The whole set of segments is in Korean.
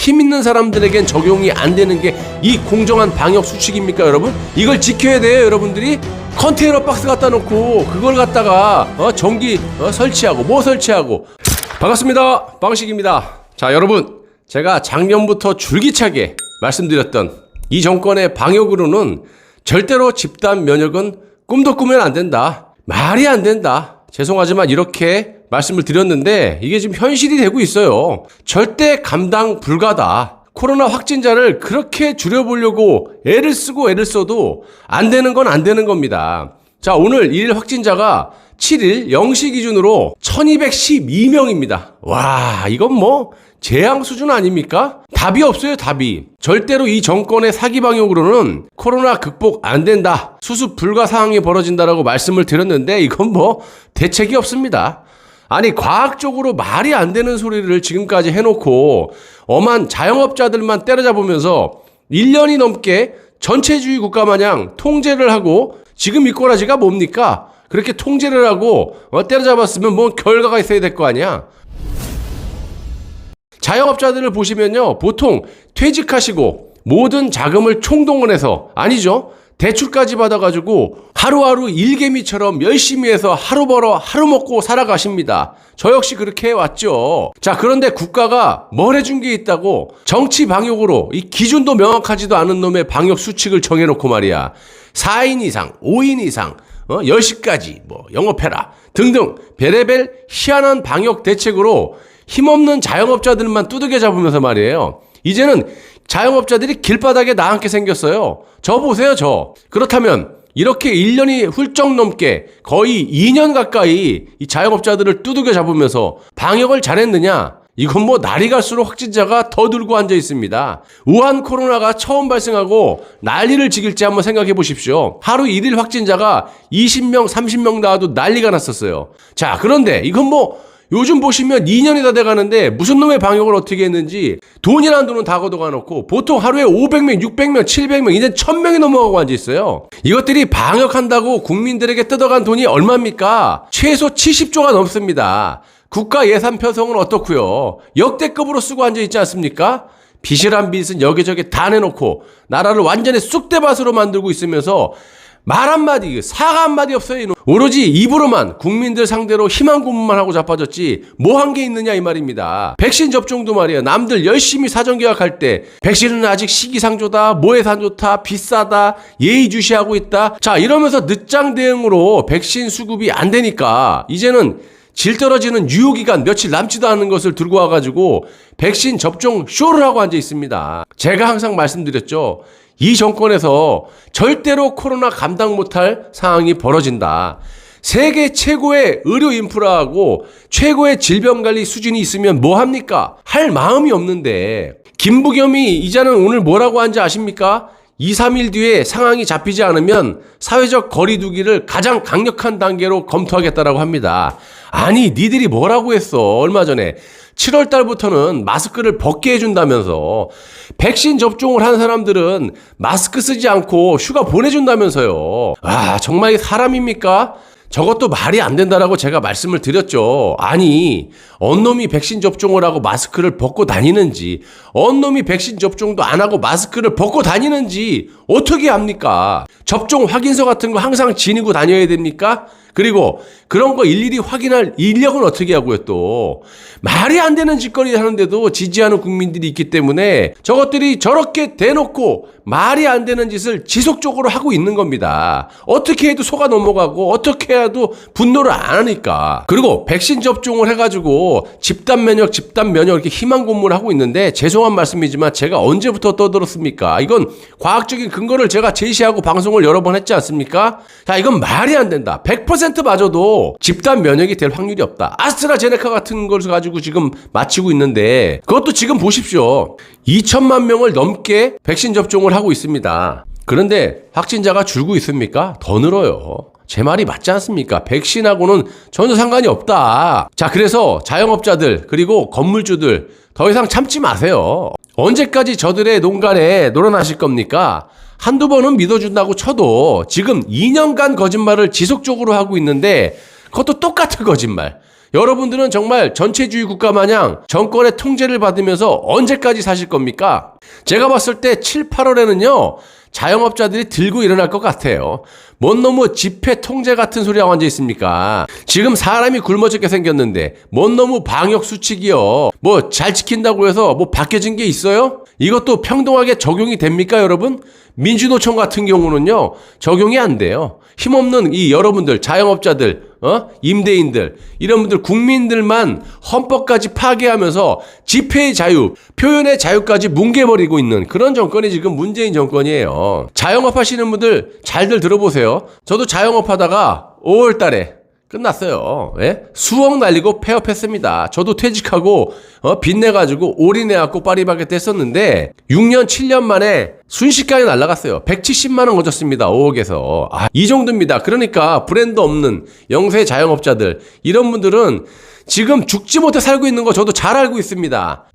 힘 있는 사람들에겐 적용이 안 되는 게 이 공정한 방역 수칙입니까, 여러분? 이걸 지켜야 돼요, 여러분들이. 컨테이너 박스 갖다 놓고 그걸 갖다가 전기 설치하고 뭐 설치하고. 반갑습니다, 방식입니다. 자, 여러분, 제가 작년부터 줄기차게 말씀드렸던 이 정권의 방역으로는 절대로 집단 면역은 꿈도 꾸면 안 된다, 말이 안 된다, 죄송하지만 이렇게 말씀을 드렸는데 이게 지금 현실이 되고 있어요. 절대 감당 불가다. 코로나 확진자를 그렇게 줄여보려고 애를 쓰고 애를 써도 안 되는 건 안 되는 겁니다. 자, 오늘 1일 확진자가 7일 0시 기준으로 1212명입니다. 와, 이건 뭐 재앙 수준 아닙니까? 답이 없어요, 답이. 절대로 이 정권의 사기 방역으로는 코로나 극복 안 된다, 수습 불가 상황이 벌어진다라고 말씀을 드렸는데 이건 뭐 대책이 없습니다. 아니, 과학적으로 말이 안 되는 소리를 지금까지 해놓고 엄한 자영업자들만 때려잡으면서 1년이 넘게 전체주의 국가 마냥 통제를 하고, 지금 이 꼬라지가 뭡니까? 그렇게 통제를 하고 때려잡았으면 뭐 결과가 있어야 될 거 아니야. 자영업자들을 보시면요, 보통 퇴직하시고 모든 자금을 총동원해서, 아니죠, 대출까지 받아가지고 하루하루 일개미처럼 열심히 해서 하루 벌어 하루 먹고 살아가십니다. 저 역시 그렇게 해왔죠. 자, 그런데 국가가 뭘 해준 게 있다고 정치 방역으로 이 기준도 명확하지도 않은 놈의 방역 수칙을 정해놓고 말이야, 4인 이상, 5인 이상, 10시까지 뭐 영업해라 등등 별의별 희한한 방역 대책으로 힘없는 자영업자들만 두들겨 잡으면서 말이에요, 이제는 자영업자들이 길바닥에 나앉게 생겼어요. 저 보세요, 저. 그렇다면 이렇게 1년이 훌쩍 넘게 거의 2년 가까이 이 자영업자들을 두들겨 잡으면서 방역을 잘했느냐? 이건 뭐 날이 갈수록 확진자가 더 들고 앉아 있습니다. 우한 코로나가 처음 발생하고 난리를 지길지 한번 생각해 보십시오. 하루 1일 확진자가 20명, 30명 나와도 난리가 났었어요. 자, 그런데 이건 뭐 요즘 보시면 2년이 다 돼가는데 무슨 놈의 방역을 어떻게 했는지 돈이라는 돈은 다 걷어가놓고 보통 하루에 500명, 600명, 700명, 이제 1000명이 넘어가고 앉아있어요. 이것들이 방역한다고 국민들에게 뜯어간 돈이 얼마입니까? 최소 70조가 넘습니다. 국가 예산 편성은 어떻고요? 역대급으로 쓰고 앉아있지 않습니까? 비실한 빚은 여기저기 다 내놓고 나라를 완전히 쑥대밭으로 만들고 있으면서 말 한마디, 사과 한마디 없어요. 오로지 입으로만 국민들 상대로 희망 고문만 하고 자빠졌지 뭐 한 게 있느냐 이 말입니다. 백신 접종도 말이야, 남들 열심히 사전 계약할 때 백신은 아직 시기상조다, 뭐해서 안 좋다, 비싸다, 예의주시하고 있다, 자 이러면서 늦장 대응으로 백신 수급이 안 되니까 이제는 질 떨어지는 유효기간 며칠 남지도 않은 것을 들고 와가지고 백신 접종 쇼를 하고 앉아 있습니다. 제가 항상 말씀드렸죠, 이 정권에서 절대로 코로나 감당 못할 상황이 벌어진다. 세계 최고의 의료 인프라하고 최고의 질병관리 수준이 있으면 뭐합니까? 할 마음이 없는데, 김부겸이 이자는 오늘 뭐라고 한지 아십니까? 2, 3일 뒤에 상황이 잡히지 않으면 사회적 거리 두기를 가장 강력한 단계로 검토하겠다라고 합니다. 아니, 니들이 뭐라고 했어? 얼마 전에 7월 달부터는 마스크를 벗게 해준다면서, 백신 접종을 한 사람들은 마스크 쓰지 않고 휴가 보내준다면서요. 아, 정말 사람입니까? 저것도 말이 안 된다라고 제가 말씀을 드렸죠. 아니, 언놈이 백신 접종을 하고 마스크를 벗고 다니는지, 언놈이 백신 접종도 안 하고 마스크를 벗고 다니는지 어떻게 합니까? 접종 확인서 같은 거 항상 지니고 다녀야 됩니까? 그리고 그런 거 일일이 확인할 인력은 어떻게 하고요? 또 말이 안 되는 짓거리 하는데도 지지하는 국민들이 있기 때문에 저것들이 저렇게 대놓고 말이 안 되는 짓을 지속적으로 하고 있는 겁니다. 어떻게 해도 속아 넘어가고 어떻게 해도 분노를 안 하니까. 그리고 백신 접종을 해가지고 집단 면역 이렇게 희망 고문을 하고 있는데, 죄송한 말씀이지만 제가 언제부터 떠들었습니까? 이건 과학적인 근거를 제가 제시하고 방송을 여러 번 했지 않습니까? 자, 이건 말이 안 된다. 100% 맞아도 집단 면역이 될 확률이 없다. 아스트라제네카 같은 걸 가지고 지금 마치고 있는데, 그것도 지금 보십시오. 2천만 명을 넘게 백신 접종을 하고 있습니다. 그런데 확진자가 줄고 있습니까? 더 늘어요. 제 말이 맞지 않습니까? 백신하고는 전혀 상관이 없다. 자, 그래서 자영업자들 그리고 건물주들 더 이상 참지 마세요. 언제까지 저들의 농간에 놀아나실 겁니까? 한두 번은 믿어준다고 쳐도 지금 2년간 거짓말을 지속적으로 하고 있는데, 그것도 똑같은 거짓말. 여러분들은 정말 전체주의 국가 마냥 정권의 통제를 받으면서 언제까지 사실 겁니까? 제가 봤을 때 7, 8월에는요. 자영업자들이 들고 일어날 것 같아요. 뭔 놈의 집회 통제 같은 소리 하고 앉아 있습니까? 지금 사람이 굶어 죽게 생겼는데 뭔 놈의 방역 수칙이요. 뭐 잘 지킨다고 해서 뭐 바뀌어진 게 있어요? 이것도 평등하게 적용이 됩니까, 여러분? 민주노총 같은 경우는요, 적용이 안 돼요. 힘없는 이 여러분들, 자영업자들, 임대인들, 이런 분들, 국민들만 헌법까지 파괴하면서 집회의 자유, 표현의 자유까지 뭉개버리고 있는 그런 정권이 지금 문재인 정권이에요. 자영업 하시는 분들 잘들 들어보세요. 저도 자영업 하다가 5월 달에 끝났어요. 예? 수억 날리고 폐업했습니다. 저도 퇴직하고 빚내가지고 올인해갖고 파리바게트 했었는데 6년 7년 만에 순식간에 날라갔어요. 170만 원 거졌습니다. 5억에서. 이 정도입니다. 그러니까 브랜드 없는 영세 자영업자들 이런 분들은 지금 죽지 못해 살고 있는 거 저도 잘 알고 있습니다.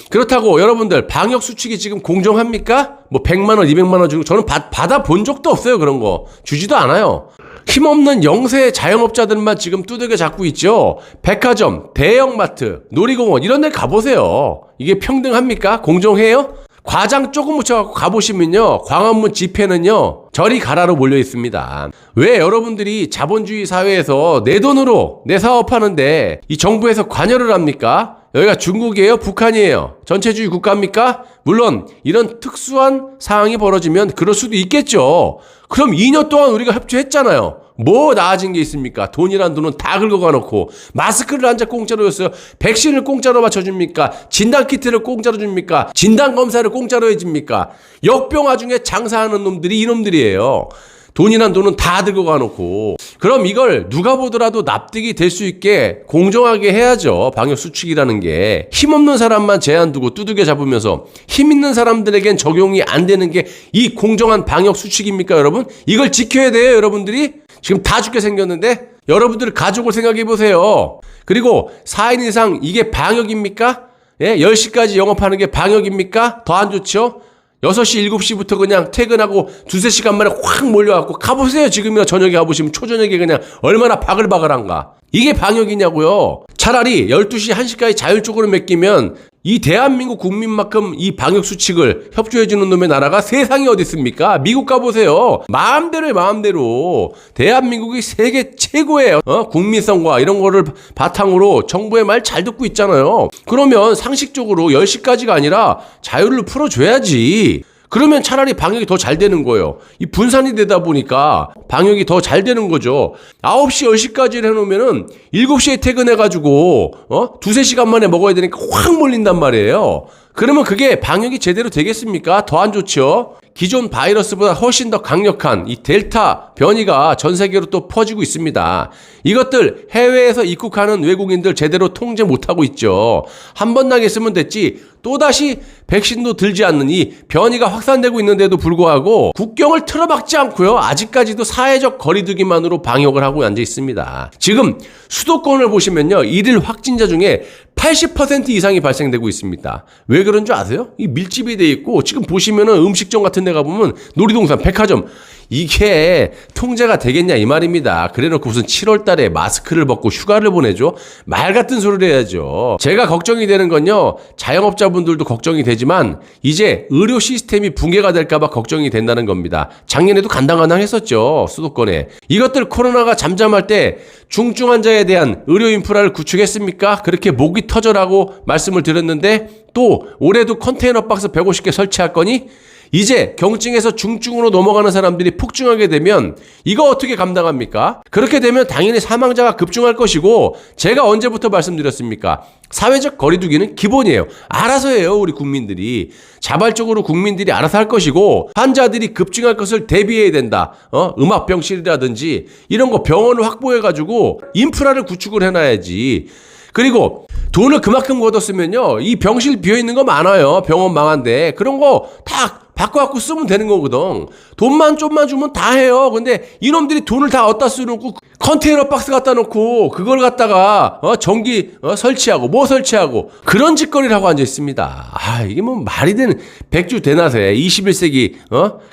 그렇다고 여러분들 방역 수칙이 지금 공정합니까? 뭐 100만 원, 200만 원 주고 저는 받아본 적도 없어요. 그런 거. 주지도 않아요. 힘없는 영세 자영업자들만 지금 두들겨 잡고 있죠. 백화점, 대형마트, 놀이공원 이런 데 가보세요. 이게 평등합니까? 공정해요? 과장 조금 묻혀갖고 가보시면요. 광화문 집회는요. 저리 가라로 몰려 있습니다. 왜 여러분들이 자본주의 사회에서 내 돈으로 내 사업하는데 이 정부에서 관여를 합니까? 여기가 중국이에요? 북한이에요? 전체주의 국가입니까? 물론 이런 특수한 상황이 벌어지면 그럴 수도 있겠죠. 그럼 2년 동안 우리가 협조했잖아요. 뭐 나아진 게 있습니까? 돈이란 돈은 다 긁어가 놓고 마스크를 한 장 공짜로 줬어요. 백신을 공짜로 맞춰줍니까? 진단키트를 공짜로 줍니까? 진단검사를 공짜로 해줍니까? 역병화 중에 장사하는 놈들이 이놈들이에요. 돈이란 돈은 다 들고 가놓고. 그럼 이걸 누가 보더라도 납득이 될 수 있게 공정하게 해야죠. 방역 수칙이라는 게. 힘없는 사람만 제한 두고 두들겨 잡으면서 힘 있는 사람들에겐 적용이 안 되는 게 이 공정한 방역 수칙입니까, 여러분? 이걸 지켜야 돼요, 여러분들이. 지금 다 죽게 생겼는데 여러분들 가족을 생각해 보세요. 그리고 4인 이상 이게 방역입니까? 예? 10시까지 영업하는 게 방역입니까? 더 안 좋죠? 6시, 7시부터 그냥 퇴근하고 2-3시간 만에 확 몰려갖고 가보세요. 지금이나 저녁에 가보시면 초저녁에 그냥 얼마나 바글바글한가. 이게 방역이냐고요. 차라리 12시, 1시까지 자율적으로 맡기면 이 대한민국 국민만큼 이 방역수칙을 협조해주는 놈의 나라가 세상에 어디 있습니까? 미국 가보세요. 마음대로. 대한민국이 세계 최고의 국민성과 이런 거를 바탕으로 정부의 말 잘 듣고 있잖아요. 그러면 상식적으로 10시까지가 아니라 자유를 풀어줘야지. 그러면 차라리 방역이 더 잘 되는 거예요. 이 분산이 되다 보니까 방역이 더 잘 되는 거죠. 9시, 10시까지를 해놓으면은 7시에 퇴근해가지고, 2-3시간 만에 먹어야 되니까 확 몰린단 말이에요. 그러면 그게 방역이 제대로 되겠습니까? 더 안 좋죠? 기존 바이러스보다 훨씬 더 강력한 이 델타 변이가 전 세계로 또 퍼지고 있습니다. 이것들 해외에서 입국하는 외국인들 제대로 통제 못하고 있죠. 한 번 나겠으면 됐지 또다시 백신도 들지 않는 이 변이가 확산되고 있는데도 불구하고 국경을 틀어막지 않고요. 아직까지도 사회적 거리두기만으로 방역을 하고 앉아 있습니다. 지금 수도권을 보시면요. 일일 확진자 중에 80% 이상이 발생되고 있습니다. 왜 그런 줄 아세요? 이 밀집이 돼 있고 지금 보시면은 음식점 같은 데 가보면 놀이동산, 백화점 이게 통제가 되겠냐 이 말입니다. 그래놓고 무슨 7월 달에 마스크를 벗고 휴가를 보내죠? 말 같은 소리를 해야죠. 제가 걱정이 되는 건요. 자영업자분들도 걱정이 되지만 이제 의료 시스템이 붕괴가 될까 봐 걱정이 된다는 겁니다. 작년에도 간당간당했었죠. 수도권에. 이것들 코로나가 잠잠할 때 중증 환자에 대한 의료 인프라를 구축했습니까? 그렇게 목이 터져라고 말씀을 드렸는데 또 올해도 컨테이너 박스 150개 설치할 거니? 이제 경증에서 중증으로 넘어가는 사람들이 폭증하게 되면 이거 어떻게 감당합니까? 그렇게 되면 당연히 사망자가 급증할 것이고 제가 언제부터 말씀드렸습니까? 사회적 거리두기는 기본이에요. 알아서 해요. 우리 국민들이. 자발적으로 국민들이 알아서 할 것이고 환자들이 급증할 것을 대비해야 된다. 음압병실이라든지 이런 거 병원을 확보해가지고 인프라를 구축을 해놔야지. 그리고 돈을 그만큼 걷었으면요. 이 병실 비어있는 거 많아요. 병원 망한데. 그런 거 다 바꿔갖고 쓰면 되는 거거든. 돈만 좀만 주면 다 해요. 근데 이놈들이 돈을 다 어디다 쓰놓고 컨테이너 박스 갖다 놓고 그걸 갖다가 전기 설치하고 뭐 설치하고 그런 짓거리를 하고 앉아 있습니다. 이게 뭐 말이 되는 백주 대낮에 21세기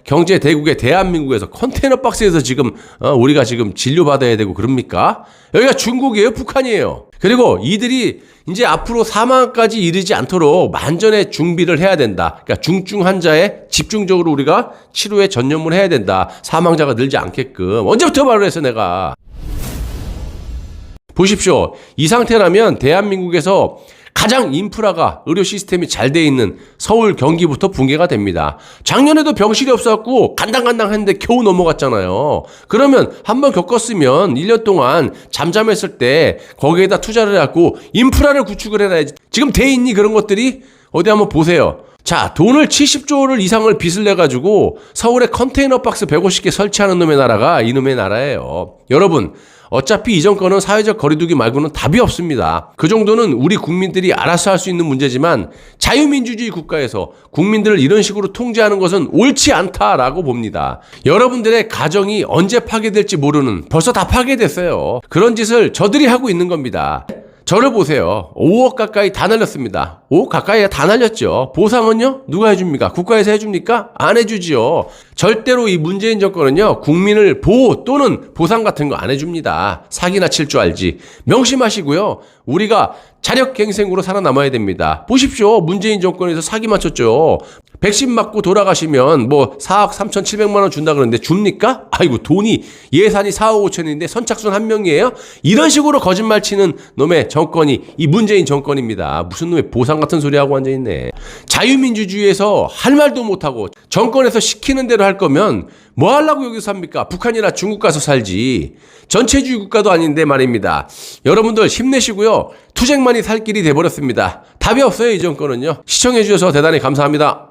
경제 대국의 대한민국에서 컨테이너 박스에서 지금 우리가 지금 진료받아야 되고 그럽니까? 여기가 중국이에요, 북한이에요. 그리고 이들이 이제 앞으로 사망까지 이르지 않도록 만전의 준비를 해야 된다. 그러니까 중증 환자에 집중적으로 우리가 치료에 전념을 해야 된다. 사망자가 늘지 않게끔. 언제부터 말을 했어, 내가. 보십시오. 이 상태라면 대한민국에서 가장 인프라가 의료 시스템이 잘 돼 있는 서울, 경기부터 붕괴가 됩니다. 작년에도 병실이 없어갖고 간당간당 했는데 겨우 넘어갔잖아요. 그러면 한번 겪었으면 1년 동안 잠잠했을 때 거기에다 투자를 해갖고 인프라를 구축을 해놔야지. 지금 돼 있니 그런 것들이? 어디 한번 보세요. 자, 돈을 70조를 이상을 빚을 내가지고 서울에 컨테이너 박스 150개 설치하는 놈의 나라가 이놈의 나라예요. 여러분, 어차피 이 정권은 사회적 거리두기 말고는 답이 없습니다. 그 정도는 우리 국민들이 알아서 할 수 있는 문제지만 자유민주주의 국가에서 국민들을 이런 식으로 통제하는 것은 옳지 않다라고 봅니다. 여러분들의 가정이 언제 파괴될지 모르는, 벌써 다 파괴됐어요. 그런 짓을 저들이 하고 있는 겁니다. 저를 보세요. 5억 가까이 다 날렸습니다. 5억 가까이 다 날렸죠. 보상은요? 누가 해줍니까? 국가에서 해줍니까? 안 해주지요. 절대로 이 문재인 정권은요, 국민을 보호 또는 보상 같은 거 안 해줍니다. 사기나 칠 줄 알지. 명심하시고요. 우리가 자력갱생으로 살아남아야 됩니다. 보십시오. 문재인 정권에서 사기 맞췄죠. 백신 맞고 돌아가시면 뭐 4억 3,700만 원 준다 그러는데 줍니까? 아이고, 돈이 예산이 4억 5천인데 선착순 한 명이에요? 이런 식으로 거짓말 치는 놈의 정권이 이 문재인 정권입니다. 무슨 놈의 보상 같은 소리 하고 앉아있네. 자유민주주의에서 할 말도 못하고 정권에서 시키는 대로 할 거면 뭐 하려고 여기서 삽니까? 북한이나 중국 가서 살지. 전체주의 국가도 아닌데 말입니다. 여러분들 힘내시고요. 투쟁만이 살 길이 돼버렸습니다. 답이 없어요, 이 정권은요. 시청해주셔서 대단히 감사합니다.